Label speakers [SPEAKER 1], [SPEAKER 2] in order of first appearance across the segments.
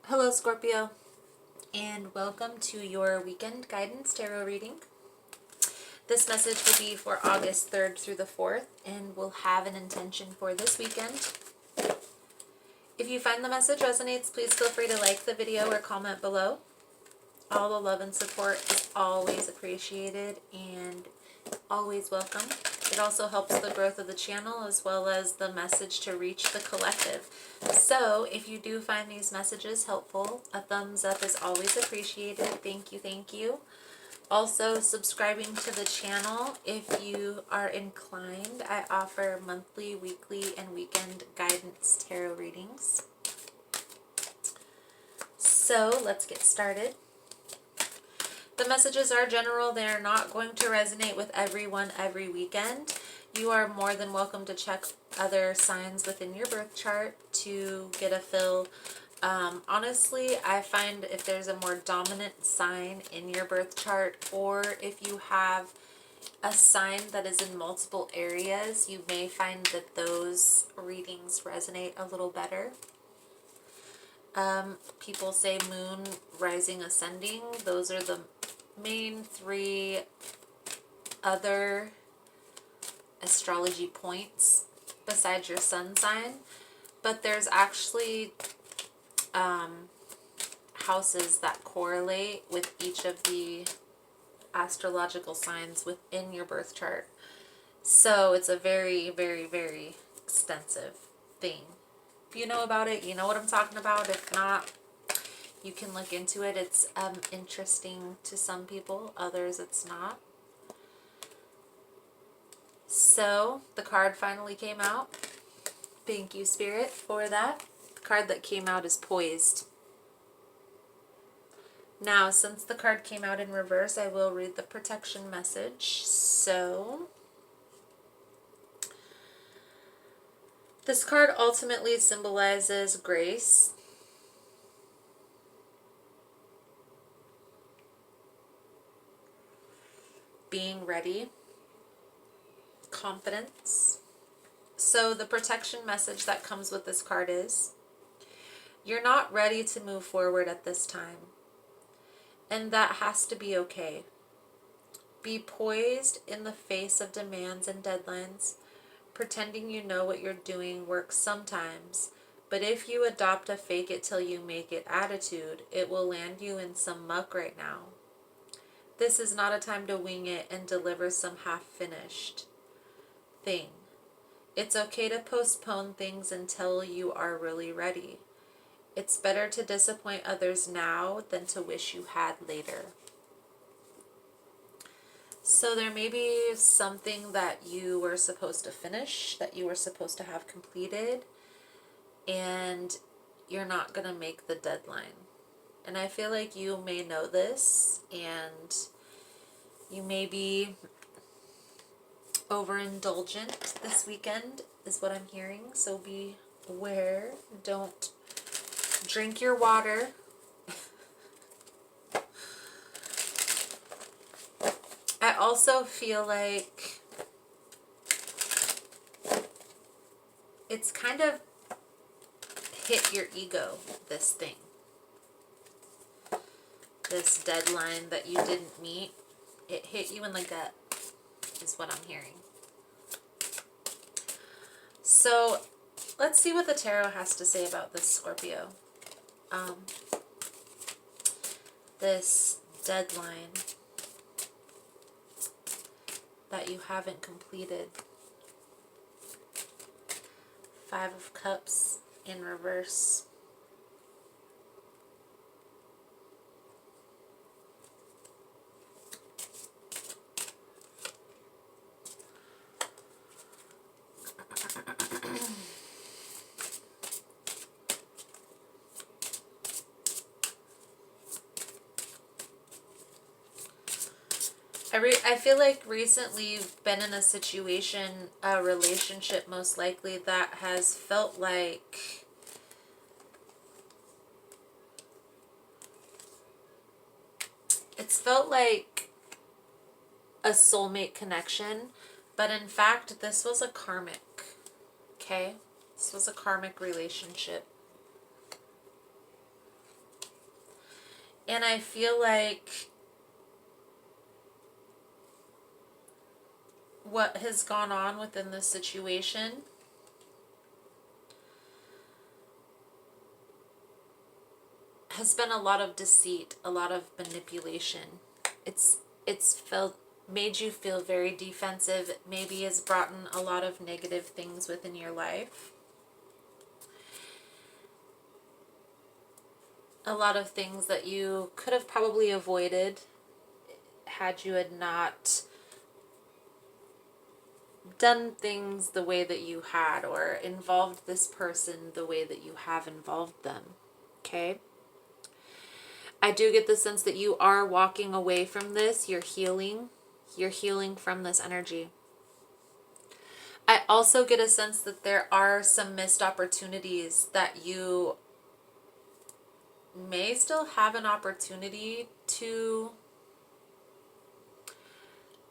[SPEAKER 1] Hello, Scorpio, and welcome to your weekend guidance tarot reading. This message will be for August 3rd through the 4th, and will have an intention for this weekend. If you find the message resonates, please feel free to like the video or comment below. All the love and support is always appreciated and always welcome. It also helps the growth of the channel as well as the message to reach the collective. So if you do find these messages helpful, a thumbs up is always appreciated. Thank you, thank you. Also, subscribing to the channel if you are inclined. I offer monthly, weekly, and weekend guidance tarot readings. So let's get started. The messages are general. They are not going to resonate with everyone every weekend. You are more than welcome to check other signs within your birth chart to get a feel. Honestly, I find if there's a more dominant sign in your birth chart, or if you have a sign that is in multiple areas, you may find that those readings resonate a little better. People say moon, rising, ascending. Those are the main three other astrology points besides your sun sign. But there's actually houses that correlate with each of the astrological signs within your birth chart. So it's a very, very, very extensive thing. If you know about it, you know what I'm talking about. If not, you can look into it. It's interesting to some people, others it's not. So the card finally came out. Thank you, Spirit, for that. The card that came out is Poised. Now, since the card came out in reverse, I will read the protection message. So, this card ultimately symbolizes grace, being ready, confidence. So the protection message that comes with this card is, you're not ready to move forward at this time. And that has to be okay. Be poised in the face of demands and deadlines. Pretending you know what you're doing works sometimes, but if you adopt a fake it till you make it attitude, it will land you in some muck right now. This is not a time to wing it and deliver some half-finished thing. It's okay to postpone things until you are really ready. It's better to disappoint others now than to wish you had later. So there may be something that you were supposed to finish, that you were supposed to have completed, and you're not going to make the deadline. And I feel like you may know this, and you may be overindulgent this weekend, is what I'm hearing. So be aware. Don't drink your water. I also feel like it's kind of hit your ego, this thing. This deadline that you didn't meet, it hit you in the gut, is what I'm hearing. So let's see what the tarot has to say about this, Scorpio. This deadline that you haven't completed. 5 of Cups in reverse. I feel like recently you've been in a situation, a relationship most likely, that has felt like it's felt like a soulmate connection, but in fact this was a karmic, okay? This was a karmic relationship. And I feel like what has gone on within this situation has been a lot of deceit, a lot of manipulation. It's felt made you feel very defensive, maybe has brought in a lot of negative things within your life. A lot of things that you could have probably avoided had you had not done things the way that you had, or involved this person the way that you have involved them. Okay? I do get the sense that you are walking away from this. You're healing. You're healing from this energy. I also get a sense that there are some missed opportunities that you may still have an opportunity to,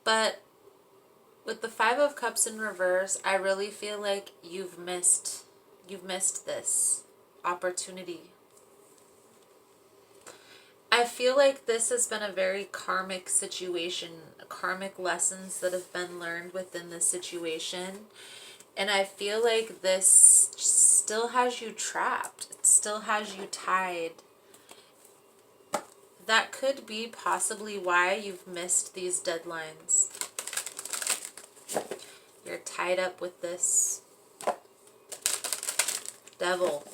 [SPEAKER 1] but with the Five of Cups in reverse, I really feel like you've missed this opportunity. I feel like this has been a very karmic situation, karmic lessons that have been learned within this situation. And I feel like this still has you trapped. It still has you tied. That could be possibly why you've missed these deadlines. You're tied up with this devil.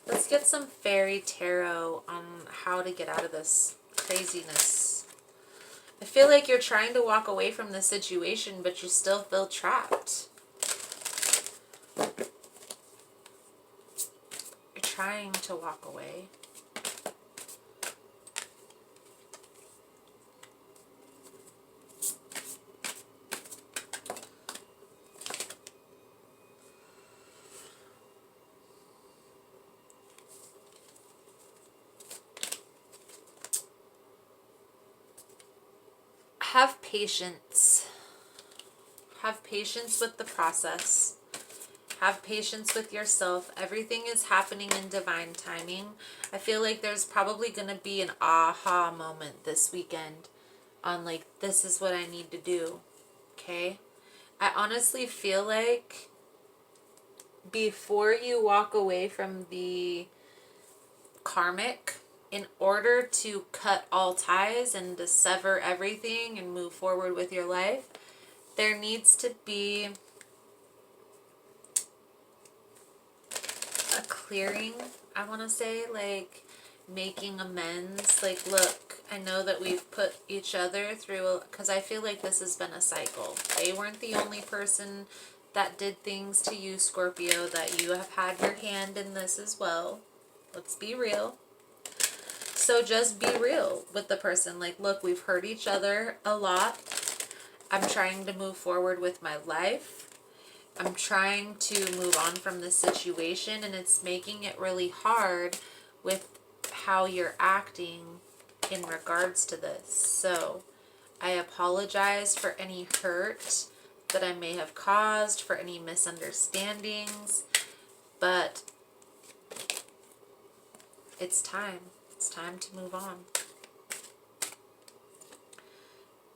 [SPEAKER 1] Let's get some fairy tarot on how to get out of this craziness. I feel like you're trying to walk away from this situation, but you still feel trapped. You're trying to walk away. Have patience. Have patience with the process. Have patience with yourself. Everything is happening in divine timing. I feel like there's probably going to be an aha moment this weekend on like, this is what I need to do. Okay? I honestly feel like before you walk away from the karmic, in order to cut all ties and to sever everything and move forward with your life, there needs to be a clearing, I want to say, like making amends. Like, look, I know that we've put each other through, because I feel like this has been a cycle. They weren't the only person that did things to you, Scorpio, that you have had your hand in this as well. Let's be real. So just be real with the person. Like, look, we've hurt each other a lot. I'm trying to move forward with my life. I'm trying to move on from this situation, and it's making it really hard with how you're acting in regards to this. So I apologize for any hurt that I may have caused, for any misunderstandings, but it's time. It's time to move on.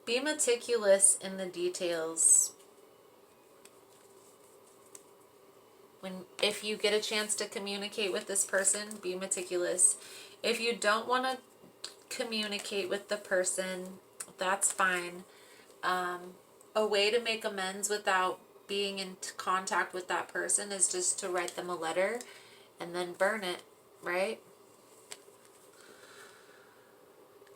[SPEAKER 1] Be meticulous in the details. If you get a chance to communicate with this person, be meticulous. If you don't want to communicate with the person, that's fine. A way to make amends without being in contact with that person is just to write them a letter and then burn it, right?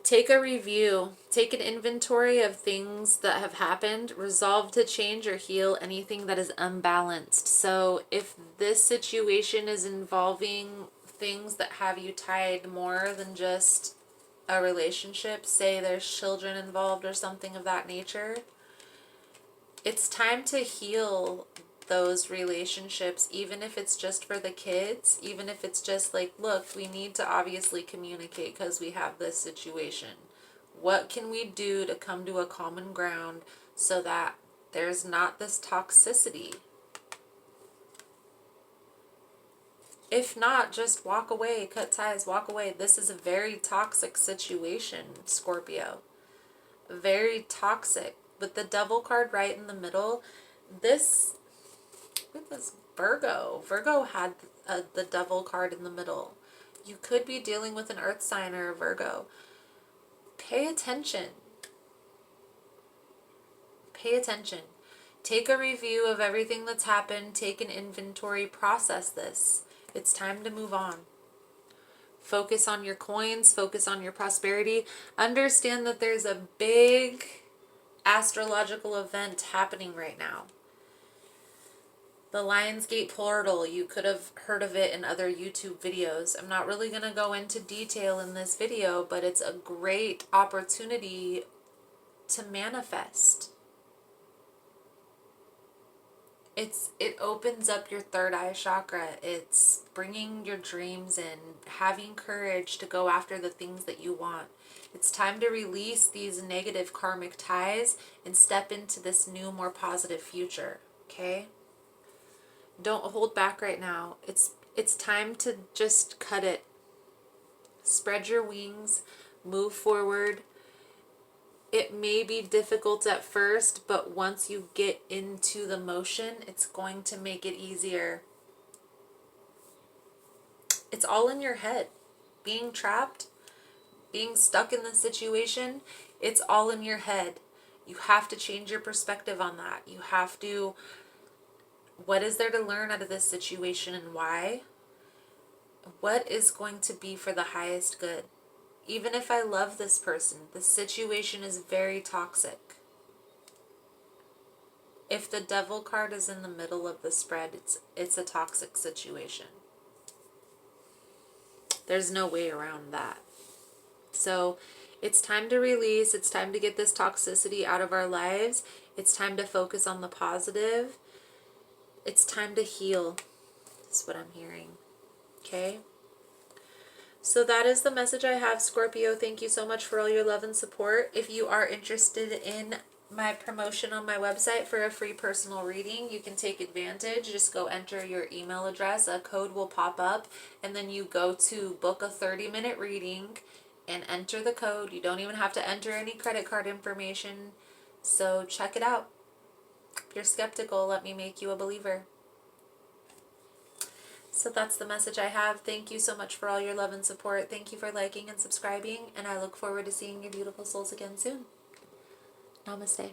[SPEAKER 1] Take a review. Take an inventory of things that have happened. Resolve to change or heal anything that is unbalanced. So if this situation is involving things that have you tied more than just a relationship, say there's children involved or something of that nature, it's time to heal those relationships, even if it's just for the kids, even if it's just like, look, we need to obviously communicate because we have this situation. What can we do to come to a common ground so that there's not this toxicity? If not, just walk away, cut ties, walk away. This is a very toxic situation, Scorpio. Very toxic. With the Devil card right in the middle, this, with this Virgo. Virgo had the Devil card in the middle. You could be dealing with an Earth sign or a Virgo. Pay attention. Pay attention. Take a review of everything that's happened. Take an inventory. Process this. It's time to move on. Focus on your coins. Focus on your prosperity. Understand that there's a big astrological event happening right now. The Lionsgate portal, you could have heard of it in other YouTube videos. I'm not really going to go into detail in this video, but it's a great opportunity to manifest. It opens up your third eye chakra. It's bringing your dreams in, having courage to go after the things that you want. It's time to release these negative karmic ties and step into this new, more positive future, okay? Don't hold back right now. It's time to just cut it. Spread your wings, move forward. It may be difficult at first, but once you get into the motion, it's going to make it easier. It's all in your head. Being trapped, being stuck in the situation, it's all in your head. You have to change your perspective on that. You have to, what is there to learn out of this situation and why? What is going to be for the highest good? Even if I love this person, the situation is very toxic. If the Devil card is in the middle of the spread, it's a toxic situation. There's no way around that. So it's time to release. It's time to get this toxicity out of our lives. It's time to focus on the positive. It's time to heal. That's what I'm hearing. Okay? So that is the message I have, Scorpio. Thank you so much for all your love and support. If you are interested in my promotion on my website for a free personal reading, you can take advantage. Just go enter your email address. A code will pop up, and then you go to book a 30-minute reading and enter the code. You don't even have to enter any credit card information. So check it out. If you're skeptical, let me make you a believer. So that's the message I have. Thank you so much for all your love and support. Thank you for liking and subscribing, and I look forward to seeing your beautiful souls again soon. Namaste.